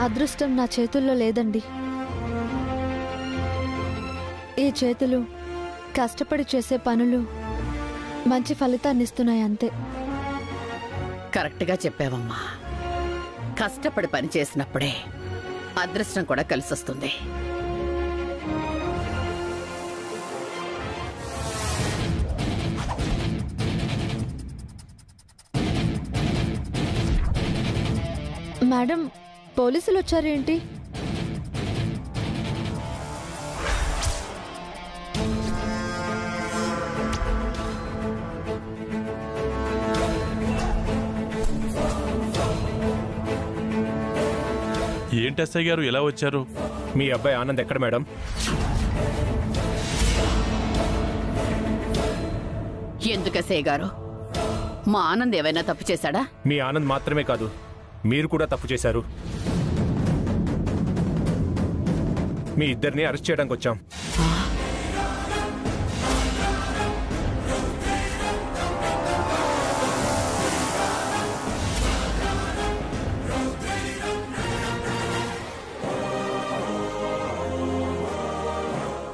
అదృష్టం నా చేతుల్లో లేదండి. ఈ చేతులు కష్టపడి చేసే పనులు మంచి ఫలితాన్ని ఇస్తున్నాయి అంతే. కరెక్ట్గా చెప్పావమ్మా. కష్టపడి పని చేసినప్పుడే అదృష్టం కూడా కలిసొస్తుంది. మేడం, పోలీసులు వచ్చారేంటి? ఏంటి ఎస్ఐ గారు ఎలా వచ్చారు? మీ అబ్బాయి ఆనంద్ ఎక్కడ మేడం? ఎందుకు ఎస్ఐ గారు? మా ఆనంద్ ఏమైనా తప్పు చేశాడా? మీ ఆనంద్ మాత్రమే కాదు, మీరు కూడా తప్పు చేశారు. మీ ఇద్దరిని అరెస్ట్ చేయడానికి వచ్చాం.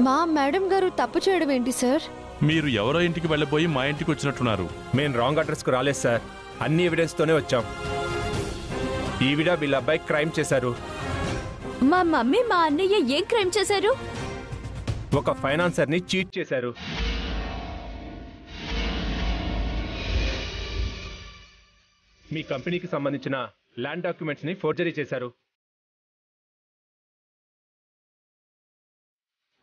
మా మేడం గారు తప్పు చేయడం ఏంటి సార్? మీరు ఎవరో ఇంటికి వెళ్ళిపోయి మా ఇంటికి వచ్చినట్టున్నారు. మేము రాంగ్ అడ్రస్కు రాలేదు సార్, అన్ని ఎవిడెన్స్తోనే వచ్చాం. ఈవిడ వీళ్ళ అబ్బాయి క్రైమ్ చేశారు. మా మమ్మీ మా అన్నయ్య ఏం క్రైమ్ చేశారు? ఒక ఫైనాన్సర్ని చీట్ చేశారు. మీ కంపెనీకి సంబంధించిన ల్యాండ్ డాక్యుమెంట్స్ ని ఫోర్జరీ చేశారు.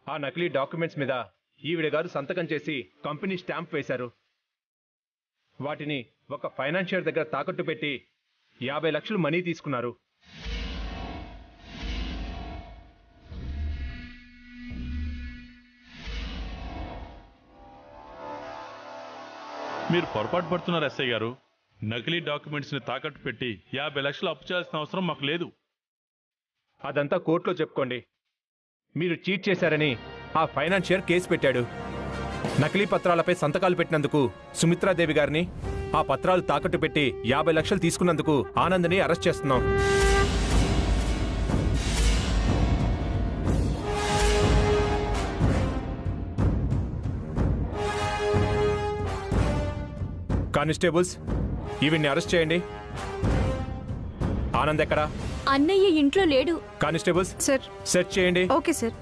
ఆ నకిలీ డాక్యుమెంట్స్ మీద ఈవిడ గారు సంతకం చేసి కంపెనీ స్టాంప్ వేశారు. వాటిని ఒక ఫైనాన్షియర్ దగ్గర తాకట్టు పెట్టి 50 లక్షలు మనీ తీసుకున్నారు. మీరు పొరపాటు పడుతున్నారు ఎస్ఐ గారు. నకిలీ డాక్యుమెంట్స్ ని తాకట్టు పెట్టి 50 లక్షలు అప్పు చేయాల్సిన అవసరం మాకు లేదు. అదంతా కోర్టులో చెప్పుకోండి. మీరు చీట్ చేశారని ఆ ఫైనాన్షియర్ కేసు పెట్టాడు. నకిలీ పత్రాలపై సంతకాలు పెట్టినందుకు సుమిత్రాదేవి గారిని, ఆ పత్రాలు తాకట్టు పెట్టి 50 లక్షలు తీసుకున్నందుకు ఆనంద్ని అరెస్ట్ చేస్తున్నాం. కానిస్టేబుల్స్, ఈవిడ్ని అరెస్ట్ చేయండి. ఆనంద్ ఎక్కడా? అన్నయ్య ఇంట్లో లేడు. కానిస్టేబుల్స్ సార్, సెర్చ్ చేయండి. Okay sir.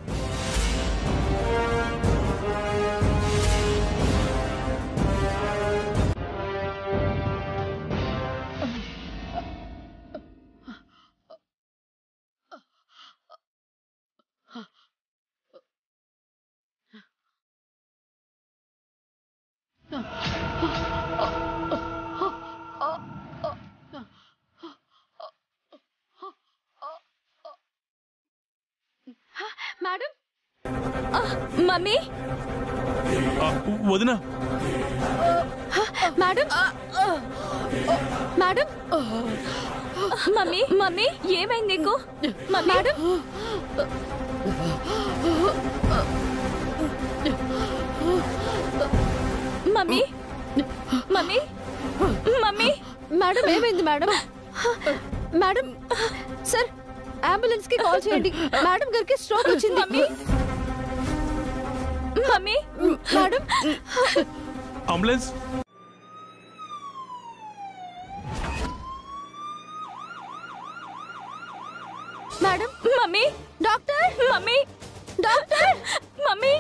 మేడం, మమ్మీ, వదినా, మేడం, మేడం, మమ్మీ, మమ్మీ ఏమైంది నీకు? Madam, mummy, mummy, mummy, madam ఏమైంది మేడం? మేడం, సార్ అంబులెన్స్ కి కాల్ చేయండి. మేడం గారికి స్ట్రోక్ వచ్చింది. Mummy, mummy, madam, ambulance. Madam, mummy, doctor, mummy, doctor, mummy,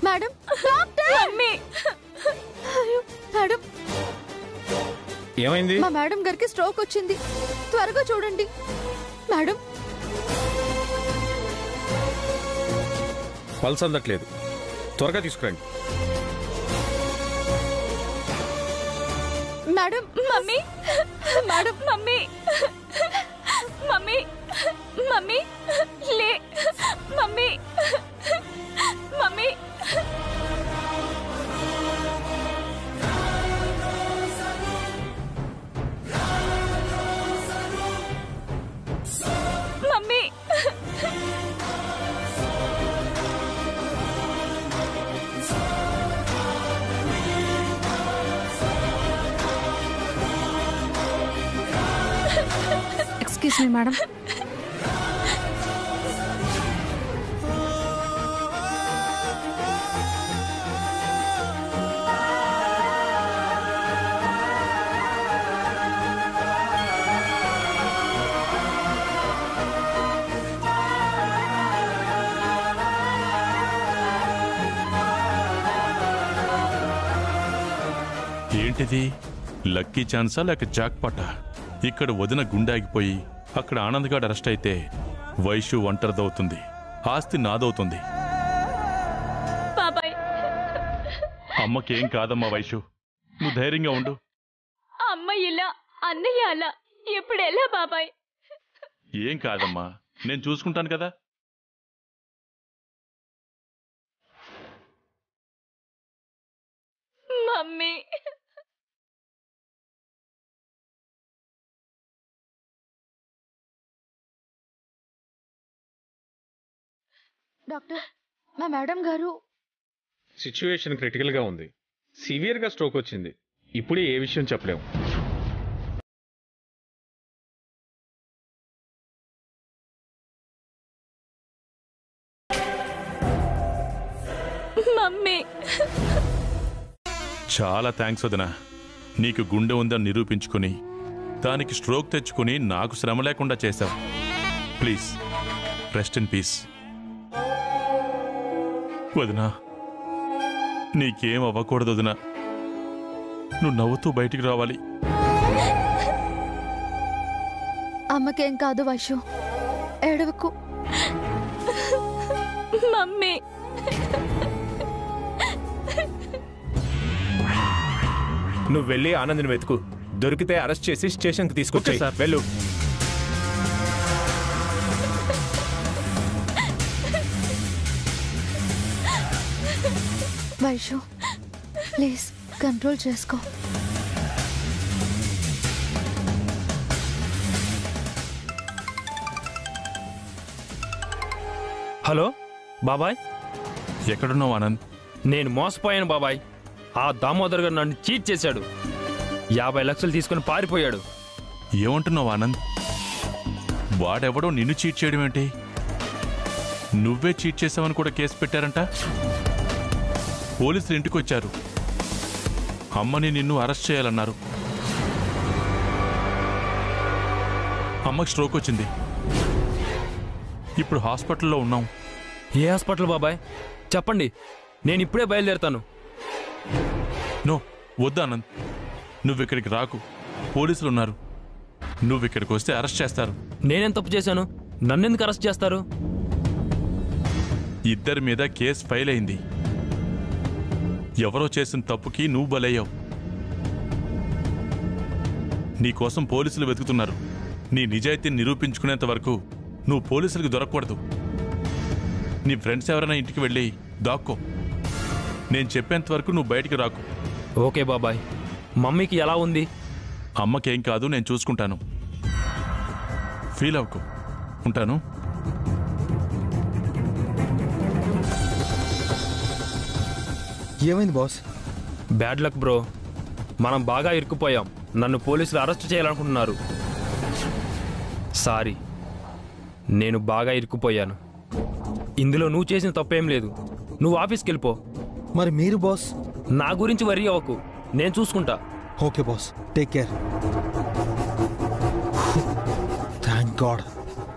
madam, doctor, mummy. అయ్యో, madam, ఏమైంది? మా మేడం గారికి స్ట్రోక్ వచ్చింది. త్వరగా చూడండి మేడం. పల్స్ అందట్లేదు, త్వరగా తీసుకురండి. Madam, mummy, madam, mummy, mummy, mummy, లే, mummy, mummy. Mummy, excuse me madam. ఏంటిది లక్కీ ఛాన్సా లేక జాక్పాటా? ఇక్కడ వదిన గుండాగిపోయి అక్కడ ఆనంద్గాడు అరెస్ట్ అయితే వైషు ఒంటరిదవుతుంది, ఆస్తి నాదవుతుంది. బాబాయ్, అమ్మకేం కాదమ్మా వైషు, నువ్వు ధైర్యంగా ఉండు. అమ్మ ఇలా, అన్నయ్య అలా, ఎప్పుడెలా బాబాయ్? ఏం కాదమ్మా, నేను చూసుకుంటాను కదా. మమ్మీ, డాక్టర్, మా మేడం గారు సిచ్యువేషన్ క్రిటికల్గా ఉంది. సివియర్గా స్ట్రోక్ వచ్చింది. ఇప్పుడే ఏ విషయం చెప్పలేము. మమ్మీ. చాలా థ్యాంక్స్ వదినా. నీకు గుండె ఉందని నిరూపించుకుని దానికి స్ట్రోక్ తెచ్చుకుని నాకు శ్రమ లేకుండా చేశావు. Please rest in peace. వదినా, నీకేం అవ్వకూడదు వదినా. నువ్వు నవ్వుతూ బయటికి రావాలి. అమ్మకేం కాదు వైషు, ఏడవకు. మమ్మీ, నువ్వు వెళ్ళి ఆనంద్ని వెతుకు. దొరికితే అరెస్ట్ చేసి స్టేషన్కి తీసుకొచ్చాయి. వెళ్ళు. వైషు ప్లీజ్ కంట్రోల్ చేసుకో. హలో బాబాయ్, ఎక్కడున్నావు ఆనంద్? నేను మోసపోయాను బాబాయ్. ఆ దామోదర్ గారు నన్ను చీట్ చేశాడు. 50 లక్షలు తీసుకుని పారిపోయాడు. ఏమంటున్నావు ఆనంద్? వాడెవడో నిన్ను చీట్ చేయడం ఏంటి? నువ్వే చీట్ చేసావని కూడా కేసు పెట్టారంట. పోలీసులు ఇంటికి వచ్చారు. అమ్మని నిన్ను అరెస్ట్ చేయాలన్నారు. అమ్మకి స్ట్రోక్ వచ్చింది. ఇప్పుడు హాస్పిటల్లో ఉన్నాం. ఏ హాస్పిటల్ బాబాయ్? చెప్పండి, నేను ఇప్పుడే బయలుదేరుతాను. నో, వద్దు ఆనంద్. నువ్విక్కడికి రాకు. పోలీసులు ఉన్నారు. నువ్విక్కడికి వస్తే అరెస్ట్ చేస్తారు. నేనేం తప్పు చేశాను? నన్నెందుకు అరెస్ట్ చేస్తారు? ఇద్దరి మీద కేసు ఫైల్ అయింది. ఎవరో చేసిన తప్పుకి నువ్వు బలయ్యావు. నీకోసం పోలీసులు వెతుకుతున్నారు. నీ నిజాయితీని నిరూపించుకునేంత వరకు నువ్వు పోలీసులకు దొరకకూడదు. నీ ఫ్రెండ్స్ ఎవరైనా ఇంటికి వెళ్ళి దాక్కో. నేను చెప్పేంత వరకు నువ్వు బయటికి రాకు. ఓకే బాబాయ్. మమ్మీకి ఎలా ఉంది? అమ్మకేం కాదు, నేను చూసుకుంటాను. ఫీల్ అవ్వకు. ఉంటాను. ఏమైంది బాస్? Bad luck bro. మనం బాగా ఇరుక్కుపోయాం. నన్ను పోలీసులు అరెస్ట్ చేయాలనుకుంటున్నారు. సారీ, నేను బాగా ఇరుక్కుపోయాను. ఇందులో నువ్వు చేసిన తప్పేం లేదు. నువ్వు ఆఫీస్కి వెళ్ళిపో. మరి మీరు బాస్? నా గురించి వరీ అవ్వకు, నేను చూసుకుంటా. Okay boss, take care. Thank God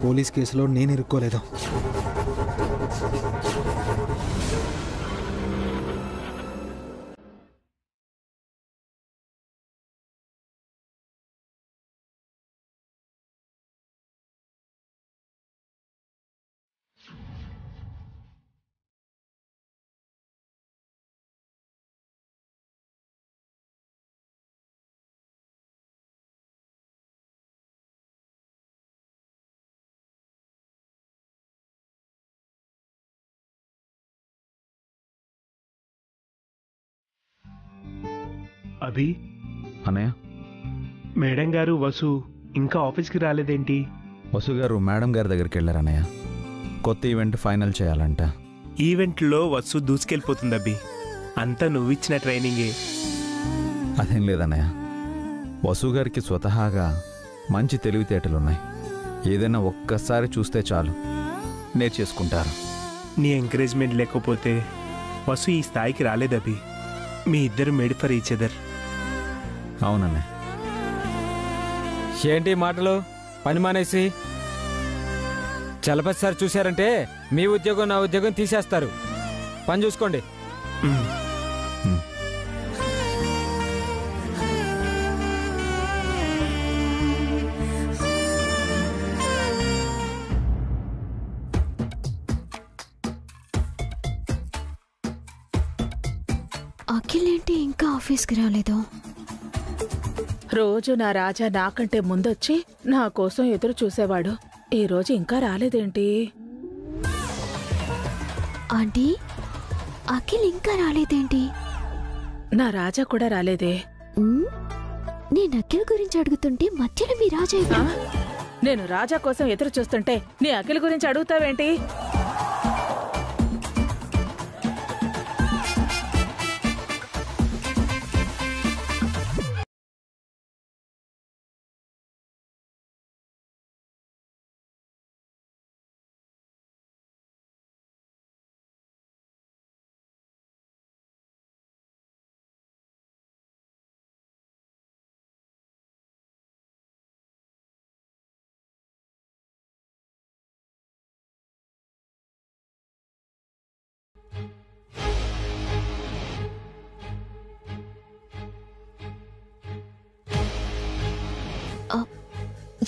police కేసులో నేను ఇరుక్కోలేదు. అభి అన్నయ్య, మేడం గారు వసు ఇంకా ఆఫీస్కి రాలేదేంటి? వసు గారు మేడం గారి దగ్గరికి వెళ్ళారు అన్నయ్య. కొత్త ఈవెంట్ ఫైనల్ చేయాలంట. ఈవెంట్లో వసు దూసుకెళ్ళిపోతుంది అభి. అంతా నువ్విచ్చిన ట్రైనింగే. అదేం లేదన్నయ్య, వసు గారికి స్వతహాగా మంచి తెలివితేటలున్నాయి. ఏదైనా ఒక్కసారి చూస్తే చాలు నేర్చేసుకుంటారు. నీ ఎంకరేజ్మెంట్ లేకపోతే వసు ఈ స్థాయికి రాలేదభి. మీ ఇద్దరు మేడ్ ఫర్ ఈచ్ అదర్. అవునన్నయ్య. ఏంటి మాటలు? పని మానేసి చలపతి సార్ చూశారంటే మీ ఉద్యోగం నా ఉద్యోగం తీసేస్తారు. పని చూసుకోండి. అఖిల్ ఏంటి ఇంకా ఆఫీస్కి రాలేదు? రోజు నా రాజా నాకంటే ముందొచ్చి నా కోసం ఎదురు చూసేవాడు. ఈ రోజు ఇంకా రాలేదేంటి? ఆంటీ, అఖిల్ ఇంకా రాలేదేంటి? నా రాజా కూడా రాలేదే. నేను అఖిల్ గురించి అడుగుతుంటే మధ్యలో మీ రాజా నేను రాజా కోసం ఎదురు చూస్తుంటే నీ అఖిల్ గురించి అడుగుతావేంటి?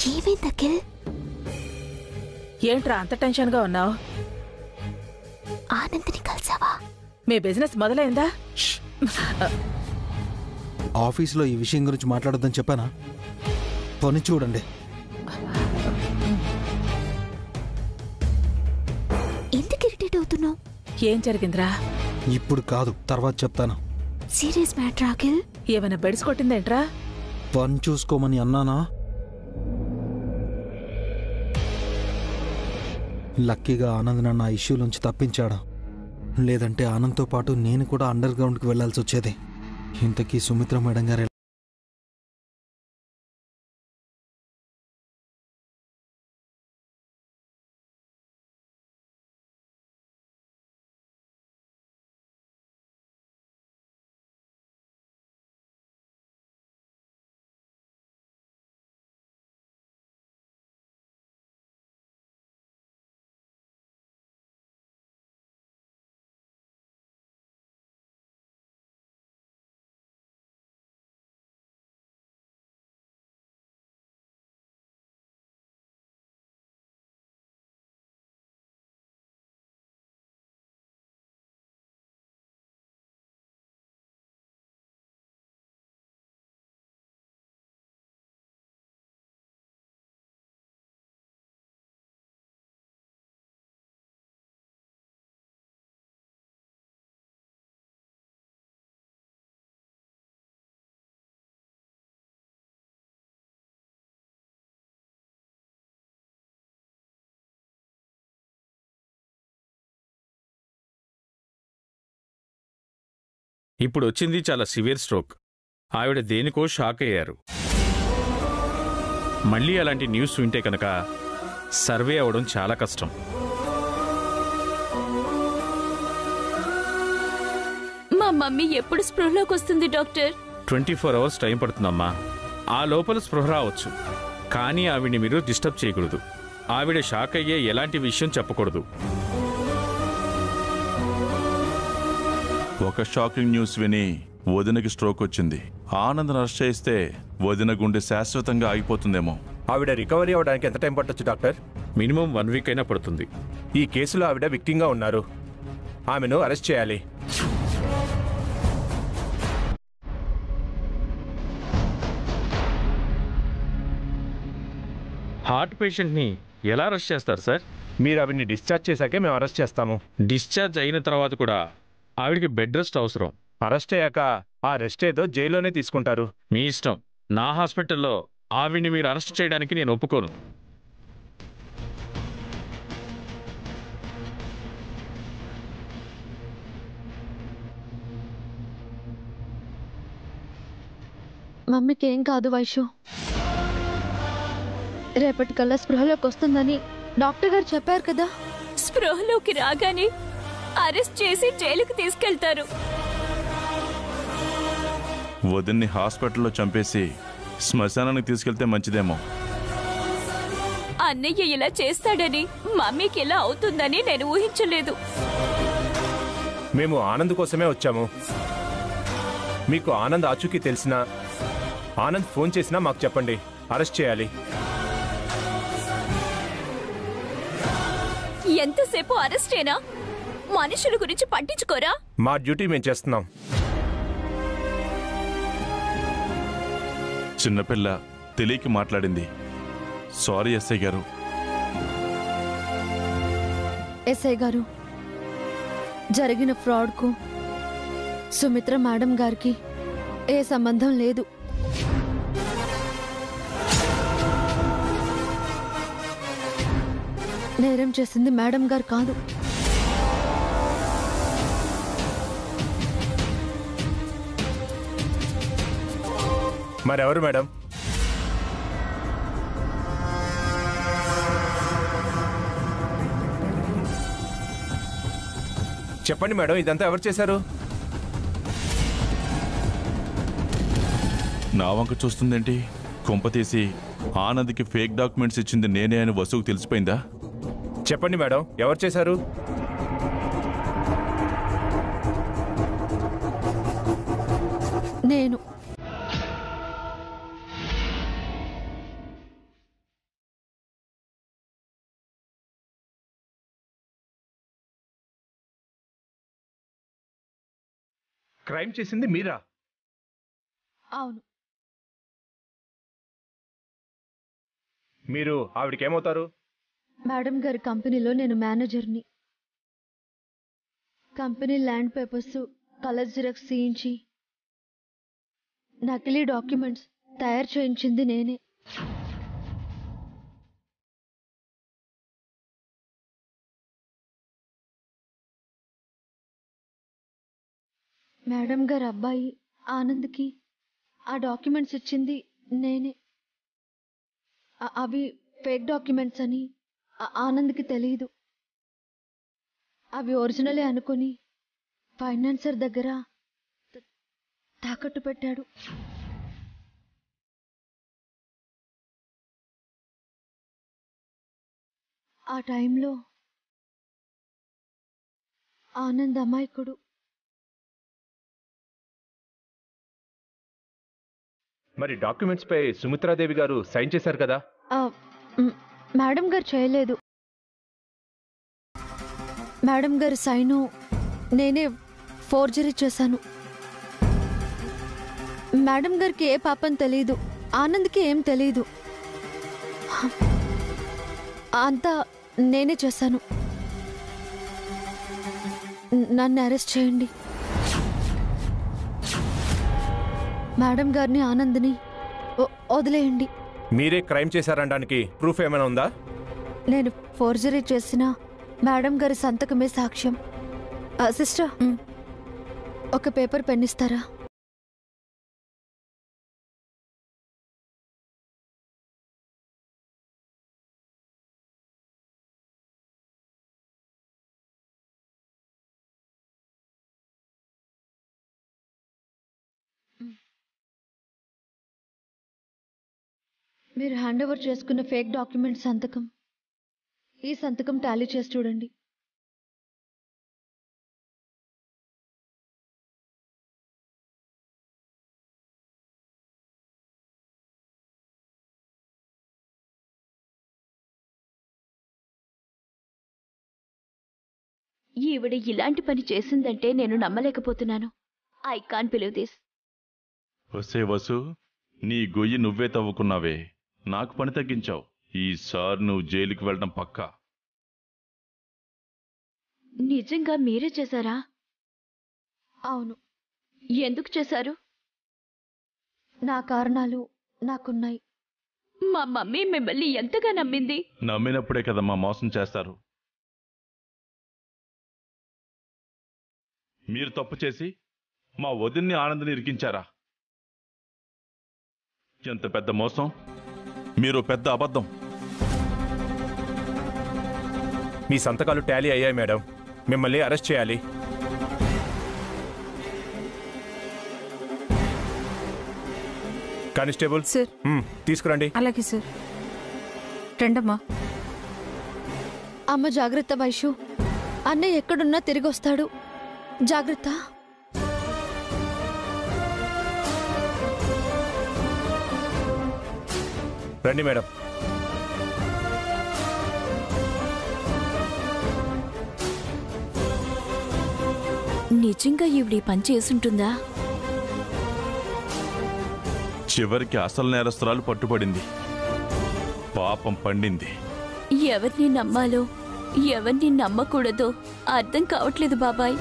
ఏమైంది అఖిల్? ఏంట్రా అంత టెన్షన్ గా ఉన్నావు? ఆనంద్ని కలిసావా? మీ బిజినెస్ మొదలైందా? ఆఫీస్లో ఈ విషయం గురించి మాట్లాడొద్దని చెప్పానా? పని చూడండి. ఎందుకు ఇరిటేట్ అవుతున్నావు? ఏం జరిగిందిరా? ఇప్పుడు కాదు, తర్వాత చెప్తాను. Serious matter Akhil. ఏమైనా బెడిసి కొట్టిందేంట్రా? పని చూసుకోమని అన్నానా? లక్కీగా ఆనంద్ నన్ను ఆ ఇష్యూ నుంచి తప్పించాడు. లేదంటే ఆనంద్తో పాటు నేను కూడా అండర్ గ్రౌండ్కి వెళ్లాల్సి వచ్చేది. ఇంతకీ సుమిత్ర మేడం గారు ఇప్పుడు వచ్చింది చాలా సివియర్ స్ట్రోక్. ఆవిడ దేనికో షాక్ అయ్యారు. మళ్ళీ అలాంటి న్యూస్ వింటే కనుక సర్వే అవడం చాలా కష్టం. మా మమ్మీ ఎప్పుడు స్పృహలోకి వస్తుంది డాక్టర్? 24 hours time పడుతుందమ్మా. ఆ లోపల స్పృహ రావచ్చు, కానీ ఆవిడ్ని మీరు డిస్టర్బ్ చేయకూడదు. ఆవిడ షాక్ అయ్యే ఎలాంటి విషయం చెప్పకూడదు. ఒక షాకింగ్ న్యూస్ విని వదినకి స్ట్రోక్ వచ్చింది. ఆనంద్ అరెస్ట్ చేస్తే వదిన గుండె శాశ్వతంగా ఆగిపోతుందేమో. ఆవిడ రికవరీ అవడానికి ఎంత టైం పట్టొచ్చు డాక్టర్? మినిమం 1 week అయినా పడుతుంది. ఈ కేసులో ఆవిడ విక్టింగా ఉన్నారు. ఆమెను అరెస్ట్ చేయాలి. హార్ట్ పేషెంట్ని ఎలా అరెస్ట్ చేస్తారు సార్? మీరు ఆవిడ్ని డిశ్చార్జ్ చేశాకే మేము అరెస్ట్ చేస్తాము. డిశ్చార్జ్ అయిన తర్వాత కూడా ఆవిడికి బెడ్ రెస్ట్ అవసరం. అరెస్ట్ అయ్యాక ఆ రెస్ట్ ఏదో జైల్లోనే తీసుకుంటారు. మీ ఇష్టం. నా హాస్పిటల్లో ఆవిడ్ని మీరు అరెస్ట్ చేయడానికి నేను ఒప్పుకోను. మమ్మీకి ఏం కాదు వైషు. రేపటికల్లా స్పృహలోకి వస్తుందని డాక్టర్ గారు చెప్పారు కదా. స్పృహలోకి రాగానే అరెస్ట్ చేసి జైలుకు తీసుకెళ్తారు. వదిన్ని హాస్పిటల్లో చంపేసి శ్మశానానికి తీసుకెళ్తే మంచిదేమో. అన్నయ్య ఇలా చేస్తాడని మమ్మీకి ఇలా అవుతుందని నేను ఊహించలేదు. మేము ఆనంద్ కోసమే వచ్చాము. మీకు ఆనంద్ ఆచూకీ తెలిసినా, ఆనంద్ ఫోన్ చేసినా మాకు చెప్పండి. అరెస్ట్ చేయాలి. ఎంతసేపు అరెస్టేనా? మనుషుల గురించి పట్టించుకోరా? మా డ్యూటీ మేము చేస్తున్నాం. చిన్నపిల్ల తెలియకి మాట్లాడింది. సారీ ఎస్ఐ గారు. ఎస్ఐ గారు, జరిగిన ఫ్రాడ్కు సుమిత్ర మేడం గారికి ఏ సంబంధం లేదు. నేరం చేసింది మేడం గారు కాదు. మరెవరు మేడం? చెప్పండి మేడం, ఇదంతా ఎవరు చేశారు? నా వంక చూస్తుందేంటి? కొంపతీసి ఆనంద్కి ఫేక్ డాక్యుమెంట్స్ ఇచ్చింది నేనే అని వసుకు తెలిసిపోయిందా? చెప్పండి మేడం, ఎవరు చేశారు? నేను. క్రైమ్ చేసింది మీరా? అవును. మీరు ఆవిడకేమవుతారు? మేడం గారి కంపెనీలో నేను మేనేజర్ని. Company land papers colour xerox చేయించి నకిలీ డాక్యుమెంట్స్ తయారు చేయించింది నేనే. మేడం గారి అబ్బాయి ఆనంద్కి ఆ డాక్యుమెంట్స్ ఇచ్చింది నేనే. అవి ఫేక్ డాక్యుమెంట్స్ అని ఆనంద్కి తెలియదు. అవి ఒరిజినలే అనుకుని ఫైనాన్సర్ దగ్గర తాకట్టు పెట్టాడు. ఆ టైంలో ఆనంద్ అమాయకుడు. మరి డాక్యుమెంట్స్ పై సుమిత్రాదేవి గారు సైన్ చేశారు కదా? మేడం గారు చేయలేదు. మేడం గారి సైను నేనే ఫోర్జరీ చేశాను. మేడం గారికి ఏ పాపం తెలీదు, ఆనంద్కి ఏం తెలీదు. అంతా నేనే చేశాను. నన్ను అరెస్ట్ చేయండి. మేడం గారిని ఆనంద్ని వదిలేయండి. మీరే క్రైమ్ చేశారనడానికి ప్రూఫ్ ఏమైనా ఉందా? నేను ఫోర్జరీ చేసిన మేడం గారి సంతకమే సాక్ష్యం. సిస్టర్, ఒక పేపర్ పెన్ ఇస్తారా? మీరు హ్యాండ్ ఓవర్ చేసుకున్న ఫేక్ డాక్యుమెంట్ సంతకం, ఈ సంతకం టాలీ చేసి చూడండి. ఈవిడ ఇలాంటి పని చేసిందంటే నేను నమ్మలేకపోతున్నాను. I can't believe this. వసే వసు, నీ గొయ్యి నువ్వే తవ్వుకున్నావే. నాకు పని తగ్గించావు. ఈసారి నువ్వు జైలుకి వెళ్ళడం పక్కా. నిజంగా మీరే చేశారా? అవును. ఎందుకు చేశారు? నా కారణాలు నాకున్నాయి. మా మమ్మీ మిమ్మల్ని ఎంతగా నమ్మింది. నమ్మినప్పుడే కదమ్మా మోసం చేస్తారు. మీరు తప్పు చేసి మా వదిన్ని ఆనందని ఇరికించారా? ఎంత పెద్ద మోసం! మీరు పెద్ద అబద్ధం. మీ సంతకాలు టాలీ అయ్యాయి మేడం. మిమ్మల్ని అరెస్ట్ చేయాలి. Constable sir. తీసుకురండి. అలాగే సార్. రండమ్మా. అమ్మ జాగ్రత్త వైషు. అన్నయ్య ఎక్కడున్నా తిరిగి వస్తాడు. జాగ్రత్త. రండి మేడం. నిజంగా ఈవిడ పని చేసుంటుందా? చివరికి అసలు నేరస్తురాలు పట్టుబడింది. పాపం పండింది. ఎవరిని నమ్మాలో ఎవరిని నమ్మకూడదో అర్థం కావట్లేదు బాబాయ్.